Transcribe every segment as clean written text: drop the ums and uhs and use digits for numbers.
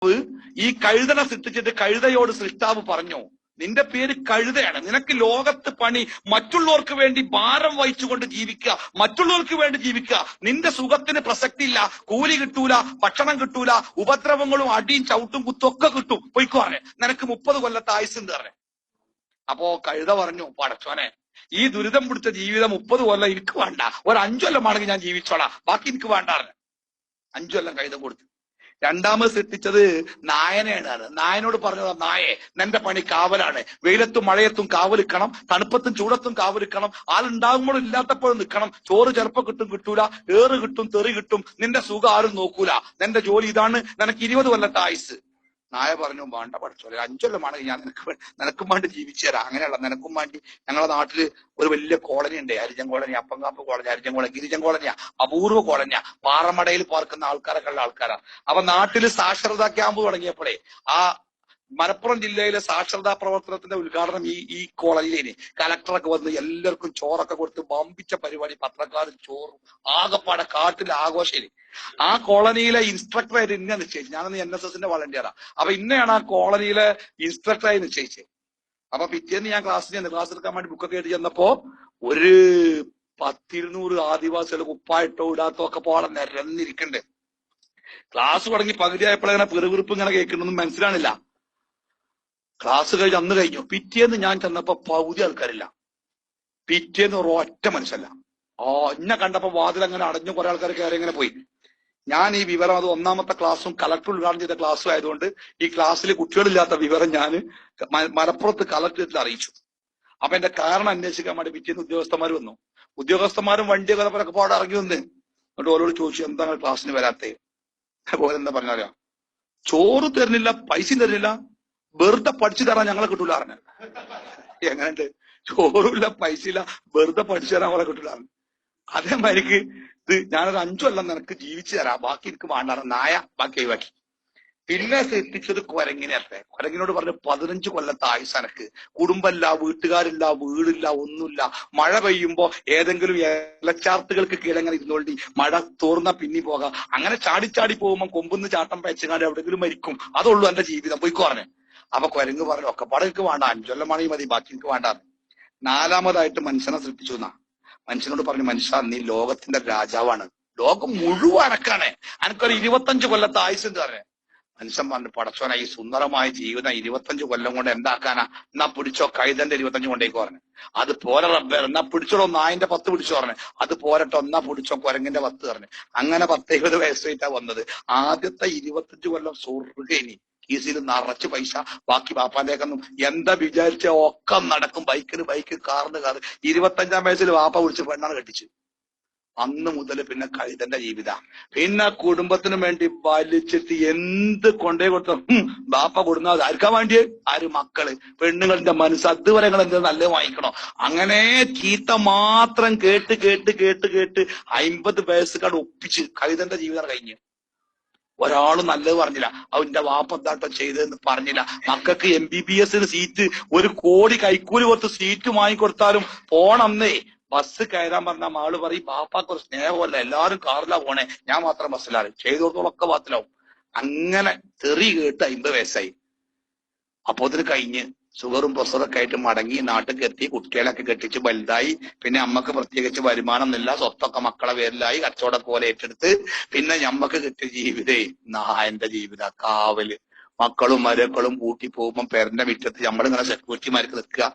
ഈ കഴുതനെ സൃഷ്ടിച്ചിട്ട് കഴുതയോട് സൃഷ്ടാവ് പറഞ്ഞു, നിന്റെ പേര് കഴുതയാണ്, നിനക്ക് ലോകത്ത് പണി മറ്റുള്ളവർക്ക് വേണ്ടി ഭാരം വഹിച്ചുകൊണ്ട് ജീവിക്കുക, മറ്റുള്ളവർക്ക് വേണ്ടി ജീവിക്കുക. നിന്റെ സുഖത്തിന് പ്രസക്തി ഇല്ല, കൂലി കിട്ടൂല, ഭക്ഷണം കിട്ടൂല, ഉപദ്രവങ്ങളും അടിയും ചവിട്ടും കുത്തും ഒക്കെ കിട്ടും, പൊയ്ക്കോ പറഞ്ഞു. നിനക്ക് 30 കൊല്ലത്തെ ആയുസ്സുണ്ട് പറഞ്ഞു. അപ്പോ കഴുത പറഞ്ഞു, പടച്ചോനെ ഈ ദുരിതം പിടിച്ച ജീവിതം 30 കൊല്ലം എനിക്ക് വേണ്ട, ഒരു 5 കൊല്ലമാണെങ്കിൽ ഞാൻ ജീവിച്ചോളാം, ബാക്കി എനിക്ക് വേണ്ട പറഞ്ഞു. 5 കൊല്ലം കഴുത കൊടുത്തു. രണ്ടാമത് സൃഷ്ടിച്ചത് നായനെയാണ്. നായനോട് പറഞ്ഞത്, നായെ നിന്റെ പണി കാവലാണ്, വെയിലത്തും മഴയത്തും കാവലിക്കണം, തണുപ്പത്തും ചൂടത്തും കാവലിക്കണം, ആളുണ്ടാകുമ്പോഴും ഇല്ലാത്തപ്പോഴും നിൽക്കണം, ചോറ് ചിലപ്പോ കിട്ടും കിട്ടൂല, ഏറ് കിട്ടും തെറി കിട്ടും, നിന്റെ സുഖം ആരും നോക്കൂല, നിന്റെ ജോലി ഇതാണ്, നിനക്ക് 20 കൊല്ലത്തെ ആയുസ്. നായ പറഞ്ഞു, വേണ്ട പഠിച്ചോളെ, 5 കൊല്ലമാണെങ്കിൽ ഞാൻ നിനക്കും വേണ്ടി ജീവിച്ചു തരാം. അങ്ങനെയുള്ള നിനക്കും വേണ്ടി ഞങ്ങളുടെ നാട്ടില് ഒരു വലിയ കോളനി ഉണ്ട്, Harijan colony, Appankappu colony, Harijan colony, Girijan കോളനിയാ, അപൂർവ കോളനിയാ, പാറമടയിൽ പാർക്കുന്ന ആൾക്കാരൊക്കെ ഉള്ള ആൾക്കാരാണ്. അപ്പൊ നാട്ടില് സാക്ഷരതാ ക്യാമ്പ് തുടങ്ങിയപ്പോഴേ ആ മലപ്പുറം ജില്ലയിലെ സാക്ഷരതാ പ്രവർത്തനത്തിന്റെ ഉദ്ഘാടനം ഈ കോളനിയിലേന് കലക്ടറൊക്കെ വന്ന് എല്ലാവർക്കും ചോറൊക്കെ കൊടുത്ത് വമ്പിച്ച പരിപാടി, പത്രക്കാരും ചോറും ആകപ്പാടെ കാട്ടിലെ ആഘോഷയില്. ആ കോളനിയിലെ ഇൻസ്ട്രക്ടറായിട്ട് ഇന്നെ നിശ്ചയിച്ചു. ഞാനന്ന് NSSന്റെ വളണ്ടിയറാ. അപ്പൊ ഇന്നെയാണ് ആ കോളനിയിലെ ഇൻസ്ട്രക്ടറായി നിശ്ചയിച്ചത്. അപ്പൊ പിറ്റേന്ന് ഞാൻ ക്ലാസ് എടുക്കാൻ വേണ്ടി ബുക്കൊക്കെ എഴുതി ചെന്നപ്പോ ഒരു 10-200 ആദിവാസികൾ കുപ്പായിട്ടോ ഇടാത്തോ ഒക്കെ പോലെ നിരന്നിരിക്കണ്ടേ. ക്ലാസ് തുടങ്ങി പകുതിയായപ്പോഴങ്ങനെ പെറുവിറുപ്പ് ഇങ്ങനെ കേൾക്കണമെന്നും മനസ്സിലാണില്ല. ക്ലാസ് അന്ന് കഴിഞ്ഞു. പിറ്റേന്ന് ഞാൻ ചെന്നപ്പോ പകുതി ആൾക്കാരില്ല. പിറ്റേന്ന് ഒരൊറ്റ മനുഷ്യല്ല. എന്നെ കണ്ടപ്പോ വാതിൽ അങ്ങനെ അടഞ്ഞു, കുറെ ആൾക്കാർ കയറി ഇങ്ങനെ പോയി. ഞാൻ ഈ വിവരം, അത് 1ാമത്തെ ക്ലാസ്സും കളക്ടർ ഉദ്ഘാടനം ചെയ്ത ക്ലാസ്സും ആയതുകൊണ്ട് ഈ ക്ലാസ്സിൽ കുട്ടികളില്ലാത്ത വിവരം ഞാൻ മലപ്പുറത്ത് കളക്ടറേറ്റിൽ അറിയിച്ചു. അപ്പൊ എന്റെ കാരണം അന്വേഷിക്കാൻ വേണ്ടി പിറ്റേന്ന് ഉദ്യോഗസ്ഥന്മാർ വന്നു. ഉദ്യോഗസ്ഥന്മാരും വണ്ടിയൊക്കെ ഒക്കെ പാടെ ഇറങ്ങി വന്ന് എന്നിട്ട് ഓരോട് ചോദിച്ചു, എന്താണ് ക്ലാസ്സിന് വരാത്തേ? അതുപോലെ എന്താ പറഞ്ഞാ, ചോറ് തരുന്നില്ല, പൈസയും തരുന്നില്ല, വെറുതെ പഠിച്ചു തരാൻ ഞങ്ങളെ കിട്ടൂല പറഞ്ഞ. എങ്ങനെയുണ്ട്? ചോറുമില്ല, പൈസ ഇല്ല, വെറുതെ പഠിച്ചു തരാൻ അവളെ കിട്ടൂല. അതേമാതിരിക്ക് ഇത് ഞാനൊരു 5 കൊല്ലം നിനക്ക് ജീവിച്ചു തരാം, ബാക്കി എനിക്ക് വേണ്ടാണ്. നായ ബാക്കി ഒഴിവാക്കി. പിന്നെ സൃഷ്ടിച്ചത് കുരങ്ങിനത്തെ. കുരങ്ങിനോട് പറഞ്ഞു, 15 കൊല്ലത്തെ ആയുസ് എനക്ക്, കുടുംബമില്ല, വീട്ടുകാരില്ല, വീടില്ല, ഒന്നുമില്ല. മഴ പെയ്യുമ്പോ ഏതെങ്കിലും ഇലച്ചാർത്തുകൾക്ക് കീഴങ്ങനെ ഇരുന്നോണ്ടി, മഴ തോർന്ന പിന്നി പോകാം. അങ്ങനെ ചാടി പോകുമ്പോ കൊമ്പുന്ന് ചാട്ടം പയച്ചങ്ങാണ്ട് എവിടെയെങ്കിലും മരിക്കും, അതുള്ളൂ എന്റെ ജീവിതം, പോയിക്കോ പറഞ്ഞു. അപ്പൊ കുരങ്ങ് പറഞ്ഞു, ഒക്കെപ്പാടെ എനിക്ക് വേണ്ട, 5 കൊല്ലമാണെങ്കിൽ മതി, ബാക്കി എനിക്ക് വേണ്ട. 4ാമതായിട്ട് മനുഷ്യനെ സൃഷ്ടിച്ചു എന്നാ. മനുഷ്യനോട് പറഞ്ഞു, മനുഷ്യ നീ ലോകത്തിന്റെ രാജാവാണ്, ലോകം മുഴുവൻ അനക്കാണ്, അനക്കൊരു 25 കൊല്ലത്തെ ആയുസ് ഉണ്ട് പറഞ്ഞു. മനുഷ്യൻ പറഞ്ഞു, പടച്ചോന ഈ സുന്ദരമായ ജീവിതം 25 കൊല്ലം കൊണ്ട് എന്താക്കാനാ? എന്നാ പിടിച്ചോ, കൈതന്റെ 25 കൊണ്ടേക്ക് പറഞ്ഞു. അത് പോരെ റബ്ബേ, എന്നാ പിടിച്ചോളൂ, നായിന്റെ 10 പിടിച്ചോ പറഞ്ഞു. അത് പോരട്ടോ, എന്നാ പിടിച്ചോ കുരങ്ങിന്റെ 10 പറഞ്ഞു. അങ്ങനെ 10-20 വയസ്സായിട്ടാ വന്നത്. ആദ്യത്തെ 25 കൊല്ലം സ്വർഗ്ഗേനി, കീസിൽ നിറച്ച് പൈസ, ബാക്കി വാപ്പാന്റെയൊന്നും എന്താ വിചാരിച്ച ഒക്കെ നടക്കും, ബൈക്ക്, കാറിന് കാർ. 25-ാം വയസ്സിൽ വാപ്പ വിളിച്ച് പെണ്ണാണ് കെട്ടിച്ചു. അന്ന് മുതൽ പിന്നെ കഴുതന്റെ ജീവിത. പിന്നെ കുടുംബത്തിന് വേണ്ടി വലിച്ചിട്ട് എന്ത് കൊണ്ടേ കൊടുത്ത ബാപ്പ കൊടുക്കുന്നത് ആർക്കാ വേണ്ടിയേ? ആര്? മക്കള്, പെണ്ണുങ്ങളുടെ മനസ്സ്. അതുവരെ എന്താ നല്ലത് വാങ്ങിക്കണോ? അങ്ങനെ ചീത്ത മാത്രം കേട്ട് 50 വയസ്സുകാട് ഒപ്പിച്ച് കഴുതന്റെ ജീവിതം കഴിഞ്ഞ്. ഒരാളും നല്ലത് പറഞ്ഞില്ല, അവന്റെ വാപ്പ എന്താട്ടോ ചെയ്തതെന്ന് പറഞ്ഞില്ല. മക്കൾക്ക് MBBS സീറ്റ് 1 കോടി കൈക്കൂലി കൊടുത്ത് സീറ്റ് വാങ്ങിക്കൊടുത്താലും പോണന്നേ ബസ് കയറാൻ പറഞ്ഞ ആള് പറയും, ബാപ്പാക്ക് ഒരു സ്നേഹമല്ല, എല്ലാരും കാറിലാ പോണേ, ഞാൻ മാത്രം ബസ്സിലാണ്, ചെയ്തോടത്തോളൊക്കെ ബാത്തിലാവും. അങ്ങനെ തെറി കേട്ട് 50 വയസ്സായി. അപ്പൊ അതിന് കഴിഞ്ഞ് ഷുഗറും പ്രഷറൊക്കെ ആയിട്ട് മടങ്ങി നാട്ടിൽ എത്തി, കുട്ടികളൊക്കെ കെട്ടിച്ച് വലുതായി. പിന്നെ അമ്മക്ക് പ്രത്യേകിച്ച് വരുമാനമൊന്നുമില്ല, സ്വത്തൊക്കെ മക്കളെ പേരിലായി, കച്ചവടം പോലെ ഏറ്റെടുത്ത്. പിന്നെ ഞമ്മക്ക് കിട്ടിയ ജീവിതേ നായന്റെ ജീവിത, കാവല്, മക്കളും മരക്കളും കൂട്ടി പോകുമ്പോൾ പേരന്റെ മുറ്റത്ത് നമ്മളിങ്ങനെ സെക്യൂരിറ്റിമാർക്ക് നിൽക്കുക.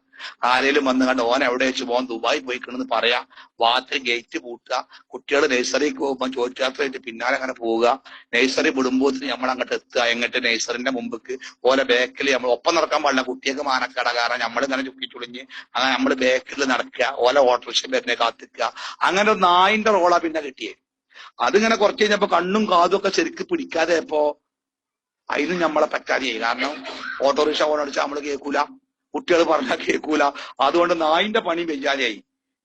ആരേലും വന്ന് കണ്ട് ഓൻ എവിടെ വെച്ച് പോകാൻ ദുബായി പോയിക്കണെന്ന് പറയാ, വാത്ത് ഗേറ്റ് പൂട്ടുക, കുട്ടികൾ നഴ്സറിക്ക് പോകുമ്പോൾ ചോദിച്ചാത്രയായിട്ട് പിന്നാലെ അങ്ങനെ പോവുക. നഴ്സറി വിടുമ്പോത്തിന് നമ്മൾ അങ്ങോട്ട് എത്തുക, എങ്ങോട്ട് നഴ്സറിന്റെ മുമ്പക്ക് ഓലെ ബാക്കിൽ നമ്മൾ ഒപ്പം നടക്കാൻ പാടില്ല, കുട്ടിയൊക്കെ മാനക്കട, കാരണം നമ്മളിങ്ങനെ ചുക്കിച്ചുളിഞ്ഞ് അങ്ങനെ നമ്മൾ ബാക്കിൽ നടക്കുക, ഓല ഓട്ടോറിക്ഷ വരുന്നേ കാത്തിക്കുക. അങ്ങനെ ഒരു നായിന്റെ റോളാ പിന്നെ കിട്ടിയേ. അതിങ്ങനെ കുറച്ച് കഴിഞ്ഞപ്പോ കണ്ണും കാതും ഒക്കെ ശരിക്ക് പിടിക്കാതെ ഇപ്പോ അതിനും നമ്മളെ പറ്റാതെയായി. കാരണം ഓട്ടോറിക്ഷ ഓണടിച്ചാൽ നമ്മള് കേൾക്കൂല, കുട്ടികൾ പറഞ്ഞാൽ കേൾക്കൂല, അതുകൊണ്ട് നായിന്റെ പണി വെയ്യാതെയായി.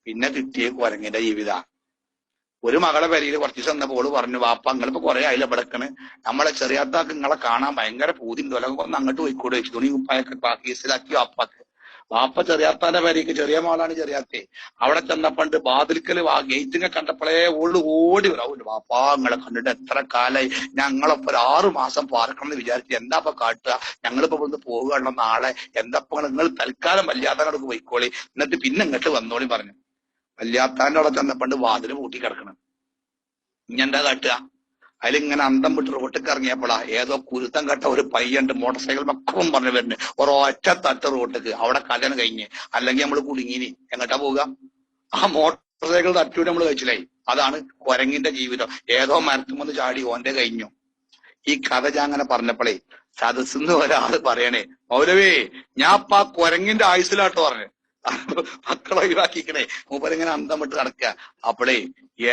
പിന്നെ കിട്ടിയ കുരങ്ങിന്റെ ജീവിത. ഒരു മകളെ പേരിൽ കുറച്ച് ദിവസം എന്നപ്പോൾ പറഞ്ഞു, വാപ്പ നിങ്ങളിപ്പോ കുറെ ആയില്ല ഇവിടെക്കണ്, നമ്മളെ ചെറിയാത്താക്ക് നിങ്ങളെ കാണാൻ ഭയങ്കര പൂതിണ്ട്, ഒലകൊന്ന് അങ്ങോട്ട് പോയിക്കൂടെ വെച്ചു, തുണി കുപ്പായൊക്കെ കേസിലാക്കി വാപ്പാക്ക്. വാപ്പ ചെറിയാത്താന്റെ പേരേക്ക് ചെറിയ മോളാണ് ചെറിയാത്തെ. അവിടെ ചെന്നപ്പണ്ട് ബാതിൽക്കല് ഗേറ്റിനെ കണ്ടപ്പോഴേ ഓടി വരാവൂല്ലോ. വാപ്പാ നിങ്ങളെ കണ്ടിട്ട് എത്ര കാലായി, ഞങ്ങളൊപ്പം ഒരു 6 മാസം പാർക്കണം എന്ന് വിചാരിച്ചു. എന്താപ്പ കാട്ടുക, ഞങ്ങളിപ്പോ ഇവിടുന്ന് പോകുകയാണോ നാളെ, എന്താപ്പ നിങ്ങൾ തൽക്കാലം വല്യാത്താനോടൊക്കെ പോയിക്കോളി, എന്നിട്ട് പിന്നെ ഇങ്ങോട്ട് വന്നോളി പറഞ്ഞു. വല്യാത്താന്റെ അവിടെ ചെന്നപ്പണ്ട് വാതില് പൂട്ടി കിടക്കണം. ഇനി എന്താ കാട്ടുക? അതിലിങ്ങനെ അന്തം വിട്ട് റോട്ടിക്ക് ഇറങ്ങിയപ്പോഴാ ഏതോ കുരുത്തം കെട്ട ഒരു പയ്യണ്ട് മോട്ടോർ സൈക്കിൾ മക്കളും പറഞ്ഞു വരുന്നു. ഒരൊറ്റ തട്ട് റോട്ടിക്ക്. അവിടെ കല്യാണം കഴിഞ്ഞ്, അല്ലെങ്കിൽ നമ്മള് കുടുങ്ങിനി. എങ്ങോട്ടാ പോവുക? ആ മോട്ടോർ സൈക്കിൾ തട്ടൂടെ നമ്മള് കഴിച്ചില്ലായി. അതാണ് കുരങ്ങിന്റെ ജീവിതം. ഏതോ മരത്തുമെന്ന് ചാടി ഓന്റെ കഴിഞ്ഞു. ഈ കഥ ഞാൻ അങ്ങനെ പറഞ്ഞപ്പോഴേ സദസ്സിന്ന് ഒരാള് പറയണേ, മൗലവി ഞാൻ ഇപ്പൊ ആ കുരങ്ങിന്റെ ആയുസിലാട്ടോ പറഞ്ഞു. മക്കളെ ഒഴിവാക്കിക്കണേ. മൂപ്പരിങ്ങനെ അന്തം വിട്ട് നടക്കുക. അപ്പോഴേ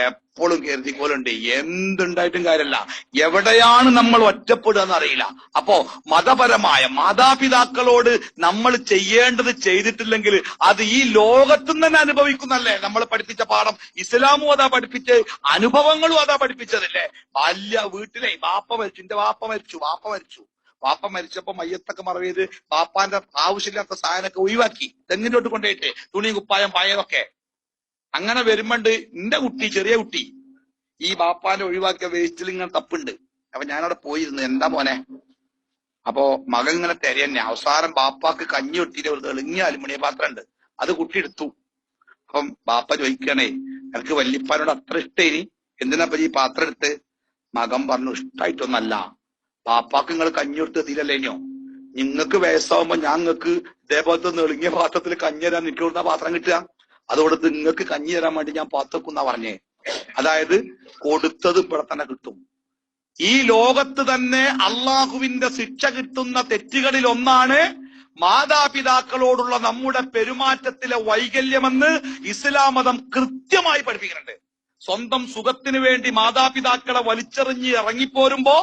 എപ്പോഴും കരുതിക്കോലുണ്ട്, എന്തുണ്ടായിട്ടും കാര്യമല്ല, എവിടെയാണ് നമ്മൾ ഒറ്റപ്പെടുക എന്നറിയില്ല. അപ്പോ മതപരമായ മാതാപിതാക്കളോട് നമ്മൾ ചെയ്യേണ്ടത് ചെയ്തിട്ടില്ലെങ്കിൽ അത് ഈ ലോകത്തും തന്നെ അനുഭവിക്കുന്നല്ലേ നമ്മൾ പഠിപ്പിച്ച പാഠം. ഇസ്ലാമും അതാ പഠിപ്പിച്ച്, അനുഭവങ്ങളും അതാ പഠിപ്പിച്ചതല്ലേ. വീട്ടിലെ വാപ്പ മരിച്ചു, എന്റെ വാപ്പ മരിച്ചപ്പോ മയ്യത്തൊക്കെ മറവ് ചെയ്ത് വാപ്പാന്റെ ആവശ്യമില്ലാത്ത സാധനമൊക്കെ ഒഴിവാക്കി തെങ്ങിനോട്ട് കൊണ്ടുപോയിട്ട്, തുണി കുപ്പായം പായതൊക്കെ. അങ്ങനെ വരുമ്പോണ്ട് എന്റെ കുട്ടി, ചെറിയ കുട്ടി, ഈ ബാപ്പാന്റെ ഒഴിവാക്കിയ വേസ്റ്റിൽ ഇങ്ങനെ തപ്പുണ്ട്. അപ്പൊ ഞാനവിടെ പോയിരുന്നു, എന്താ മോനെ? അപ്പോ മകൻ ഇങ്ങനെ തെരയന്നെ. അവസാനം ബാപ്പാക്ക് കഞ്ഞി ഒട്ടിയിട്ട് ഒരു തെളിഞ്ഞ അലുമിനിയ പാത്രം ഉണ്ട്, അത് കുട്ടി എടുത്തു. അപ്പം ബാപ്പ ചോദിക്കണേ, എനിക്ക് വല്യപ്പാനോട് അത്ര ഇഷ്ടേനി, എന്തിനാ ഈ പാത്രം എടുത്ത്? മകൻ പറഞ്ഞു, ഇഷ്ടായിട്ടൊന്നല്ല, ബാപ്പാക്ക് നിങ്ങൾ കഞ്ഞി കൊടുത്ത് തീരല്ലേനോ, നിങ്ങൾക്ക് വയസ്സാവുമ്പോ ഞങ്ങൾക്ക് ഇതേപോലത്തെ നെളിങ്ങിയ പാത്രത്തിൽ കഞ്ഞി തരാൻ എനിക്ക് കൊടുത്ത പാത്രം കിട്ടുക, അതുകൊണ്ട് നിങ്ങൾക്ക് കഞ്ഞി തരാൻ വേണ്ടി ഞാൻ പാത്രക്കുന്നാ പറഞ്ഞേ. അതായത് കൊടുത്തത് ഇവിടെ തന്നെ കിട്ടും. ഈ ലോകത്ത് തന്നെ അള്ളാഹുവിന്റെ ശിക്ഷ കിട്ടുന്ന തെറ്റുകളിൽ ഒന്നാണ് മാതാപിതാക്കളോടുള്ള നമ്മുടെ പെരുമാറ്റത്തിലെ വൈകല്യമെന്ന് ഇസ്ലാം മതം കൃത്യമായി പഠിപ്പിക്കുന്നുണ്ട്. സ്വന്തം സുഖത്തിന് വേണ്ടി മാതാപിതാക്കളെ വലിച്ചെറിഞ്ഞ് ഇറങ്ങിപ്പോരുമ്പോ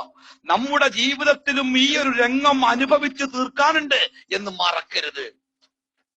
നമ്മുടെ ജീവിതത്തിലും ഈ ഒരു രംഗം അനുഭവിച്ച് തീർക്കാനുണ്ട് എന്ന് മറക്കരുത്.